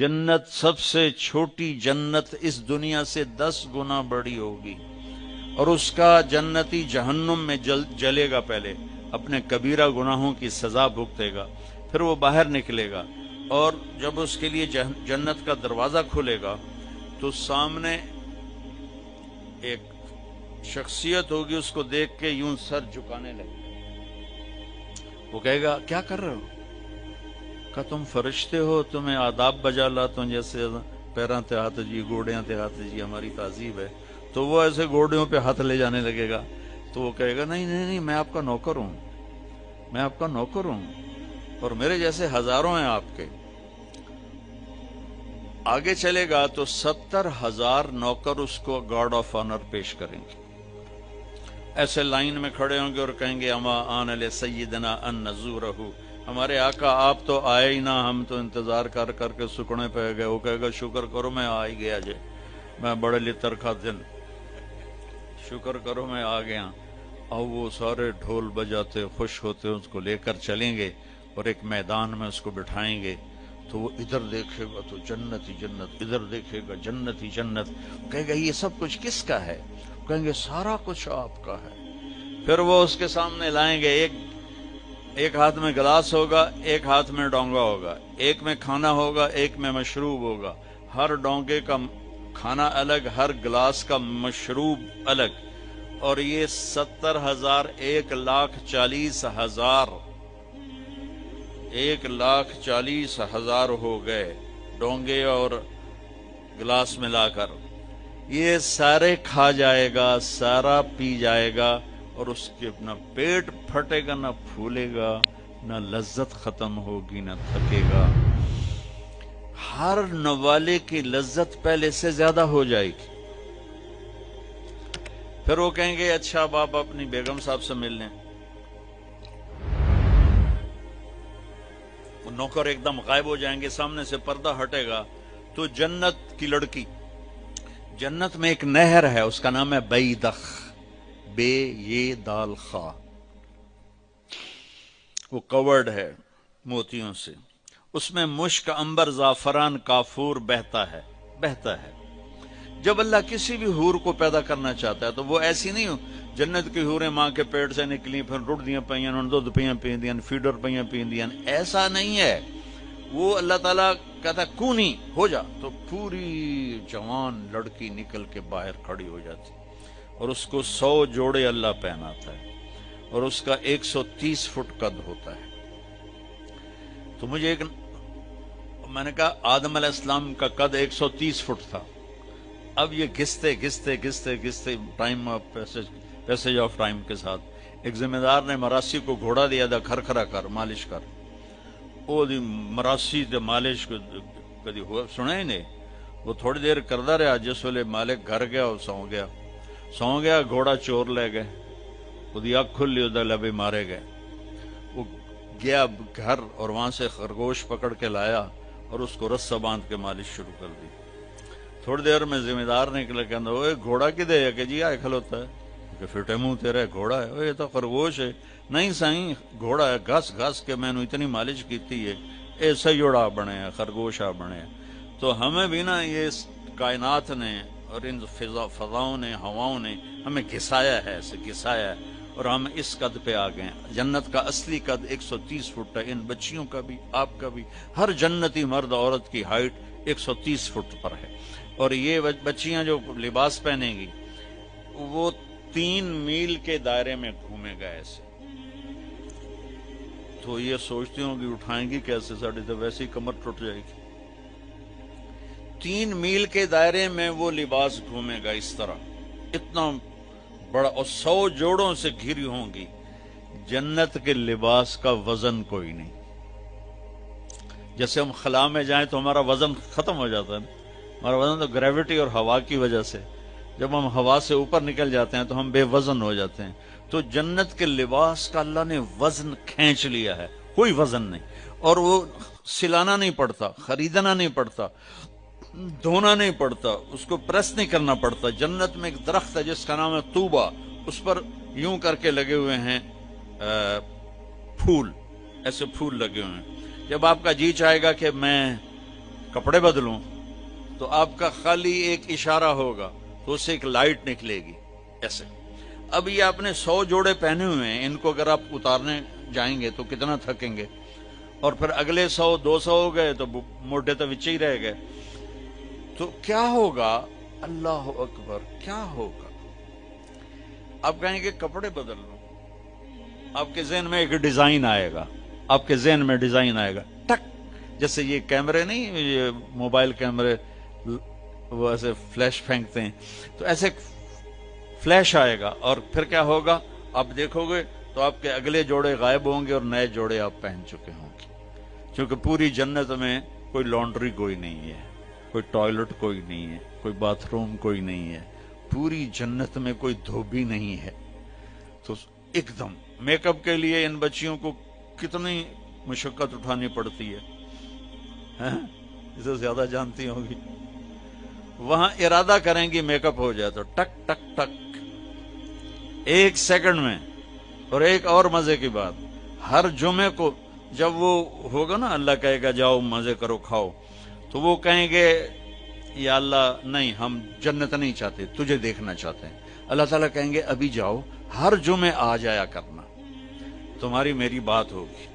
جنت سب سے چھوٹی جنت اس دنیا سے 10 گنا بڑی ہوگی، اور اس کا جنتی جہنم میں جلے گا، پہلے اپنے کبیرہ گناہوں کی سزا بھگتے گا، پھر وہ باہر نکلے گا، اور جب اس کے لیے جنت کا دروازہ کھلے گا تو سامنے ایک شخصیت ہوگی، اس کو دیکھ کے یوں سر جھکانے لگے، وہ کہے گا کیا کر رہے ہو؟ کہ تم فرشتے ہو، تمہیں آداب بجا لاتا ہوں، جیسے پیراں تے ہاتھ جی، گوڑیاں تے ہاتھ جی، ہماری تہذیب ہے، تو وہ ایسے گوڑیوں پہ ہاتھ لے جانے لگے گا، تو وہ کہے گا نہیں نہیں نہیں، میں آپ کا نوکر ہوں، میں آپ کا نوکر ہوں، اور میرے جیسے ہزاروں ہیں آپ کے۔ آگے چلے گا تو 70,000 نوکر اس کو گارڈ آف آنر پیش کریں گے، ایسے لائن میں کھڑے ہوں گے اور کہیں گے اما آن علی سیدنا ان نزورہ، ہمارے آقا آپ تو آئے ہی نہ، ہم تو انتظار کر کر کے سکڑے پہ گئے۔ وہ کہے گا شکر کرو میں آ ہی گیا جے، میں بڑے لتر کا دن، شکر کرو میں آ گیا۔ اور وہ سارے ڈھول بجاتے خوش ہوتے اس کو لے کر چلیں گے اور ایک میدان میں اس کو بٹھائیں گے، تو وہ ادھر دیکھے گا تو جنت ہی جنت، ادھر دیکھے گا جنت ہی جنت، کہے گا یہ سب کچھ کس کا ہے؟ کہیں گے سارا کچھ آپ کا ہے۔ پھر وہ اس کے سامنے لائیں گے، ایک ہاتھ میں گلاس ہوگا، ایک ہاتھ میں ڈونگا ہوگا، ایک میں کھانا ہوگا، ایک میں مشروب ہوگا، ہر ڈونگے کا کھانا الگ، ہر گلاس کا مشروب الگ، اور یہ 70,000 1,40,000 1,40,000 ہو گئے ڈونگے اور گلاس ملا کر۔ یہ سارے کھا جائے گا، سارا پی جائے گا، اور اس کے نہ پیٹ پھٹے گا، نہ پھولے گا، نہ لذت ختم ہوگی، نہ تھکے گا، ہر نوالے کی لذت پہلے سے زیادہ ہو جائے گی۔ پھر وہ کہیں گے اچھا اب آپ اپنی بیگم صاحب سے مل لیں۔ وہ نوکر ایک دم غائب ہو جائیں گے، سامنے سے پردہ ہٹے گا تو جنت کی لڑکی، جنت میں ایک نہر ہے، اس کا نام ہے بیدخ، بے یہ دال خا، وہ کورڈ ہے موتیوں سے، اس میں مشک، عنبر، زعفران، کافور بہتا ہے۔ جب اللہ کسی بھی حور کو پیدا کرنا چاہتا ہے تو وہ ایسی نہیں ہو، جنت کی حوریں ماں کے پیٹ سے نکلی، پھر رڑ دیاں پیاں، دودھ پیاں پیندیاں، فیڈر پیاں پیندیاں، ایسا نہیں ہے۔ وہ اللہ تعالیٰ کہتا ہے کونی ہو جا، تو پوری جوان لڑکی نکل کے باہر کھڑی ہو جاتی، اور اس کو 100 جوڑے اللہ پہناتا ہے، اور اس کا 130 فٹ قد ہوتا ہے۔ تو میں نے کہا آدم علیہ السلام کا قد 130 فٹ تھا، اب یہ گھستے ٹائم پیسج آف ٹائم کے ساتھ ایک ذمہ دار نے مراسی کو گھوڑا دیا تھا، کھرکھرا کر مالش کر، وہ مراسی تے مالش کو کدی ہوا سنا ہی نہیں، وہ تھوڑی دیر کردا رہا، جس ویلے مالک گھر گیا اور سو گیا، گھوڑا چور لے گئے، وہ اکھ کھلی، ادھر لبے مارے گئے۔ وہ گیا گھر اور وہاں سے خرگوش پکڑ کے لایا اور اس کو رسہ باندھ کے مالش شروع کر دی۔ تھوڑی دیر میں ذمہ دار نکلے، کہنا اوے گھوڑا کدے ہے؟ کہ جی آئے کھلوتا ہے، کہ فٹے منہ تیرے گھوڑا ہے؟ یہ تو خرگوش ہے۔ نہیں سائیں گھوڑا ہے، گھس کے میں نے اتنی مالش کیتی ہے، ایسا ہی اڑا بنے ہیں، خرگوش آ بنے ہیں۔ تو ہمیں بھی نا یہ کائنات نے اور ان فضاؤں نے، ہواؤں نے ہمیں گھسایا ہے، ایسے گھسایا ہے، اور ہم اس قد پہ آ گئے ہیں۔ جنت کا اصلی قد 130 فٹ ہے، ان بچیوں کا بھی، آپ کا بھی، ہر جنتی مرد عورت کی ہائٹ 130 فٹ پر ہے، اور یہ بچیاں جو لباس پہنیں گی وہ 3 میل کے دائرے میں گھومے گا ایسے۔ تو یہ سوچتی ہوں کہ اٹھائیں گی کیسے، ساڑی تو ویسے ہی کمر ٹوٹ جائے گی۔ 3 میل کے دائرے میں وہ لباس گھومے گا اس طرح، اتنا بڑا، اور 100 جوڑوں سے گھری ہوں گی۔ جنت کے لباس کا وزن کوئی نہیں، جیسے ہم خلا میں جائیں تو ہمارا وزن ختم ہو جاتا ہے، ہمارا وزن تو گریوٹی اور ہوا کی وجہ سے، جب ہم ہوا سے اوپر نکل جاتے ہیں تو ہم بے وزن ہو جاتے ہیں۔ تو جنت کے لباس کا اللہ نے وزن کھینچ لیا ہے، کوئی وزن نہیں، اور وہ سلانا نہیں پڑتا، خریدنا نہیں پڑتا، دھونا نہیں پڑتا، اس کو پریس نہیں کرنا پڑتا۔ جنت میں ایک درخت ہے جس کا نام ہے طوبہ، اس پر یوں کر کے لگے ہوئے ہیں پھول، ایسے پھول لگے ہوئے ہیں۔ جب آپ کا جی چاہے گا کہ میں کپڑے بدلوں، تو آپ کا خالی ایک اشارہ ہوگا تو اس سے ایک لائٹ نکلے گی ایسے۔ اب یہ آپ نے 100 جوڑے پہنے ہوئے ہیں، ان کو اگر آپ اتارنے جائیں گے تو کتنا تھکیں گے، اور پھر اگلے 100 200 ہو گئے تو موٹے تو وچے ہی رہ گئے، تو کیا ہوگا؟ اللہ اکبر، کیا ہوگا؟ آپ کہیں گے کپڑے بدل لوں، آپ کے ذہن میں ایک ڈیزائن آئے گا، آپ کے ذہن میں ڈیزائن آئے گا، ٹک، جیسے یہ کیمرے نہیں، یہ موبائل کیمرے وہ ایسے فلیش پھینکتے ہیں، تو ایسے فلیش آئے گا، اور پھر کیا ہوگا؟ آپ دیکھو گے تو آپ کے اگلے جوڑے غائب ہوں گے اور نئے جوڑے آپ پہن چکے ہوں گے، کیونکہ پوری جنت میں کوئی لانڈری کوئی نہیں ہے، کوئی ٹوائلٹ کوئی نہیں ہے، کوئی باتھ روم کوئی نہیں ہے، پوری جنت میں کوئی دھوبی نہیں ہے۔ تو ایک دم میک اپ کے لیے ان بچیوں کو کتنی مشقت اٹھانی پڑتی ہے، اسے زیادہ جانتی ہوگی۔ وہاں ارادہ کریں گی میک اپ ہو جائے تو ٹک ٹک ٹک، 1 سیکنڈ میں۔ اور ایک اور مزے کی بات، ہر جمعے کو جب وہ ہوگا نا، اللہ کہے گا جاؤ مزے کرو کھاؤ، تو وہ کہیں گے یا اللہ نہیں، ہم جنت نہیں چاہتے، تجھے دیکھنا چاہتے ہیں۔ اللہ تعالیٰ کہیں گے ابھی جاؤ، ہر جمعے آ جایا کرنا، تمہاری میری بات ہوگی۔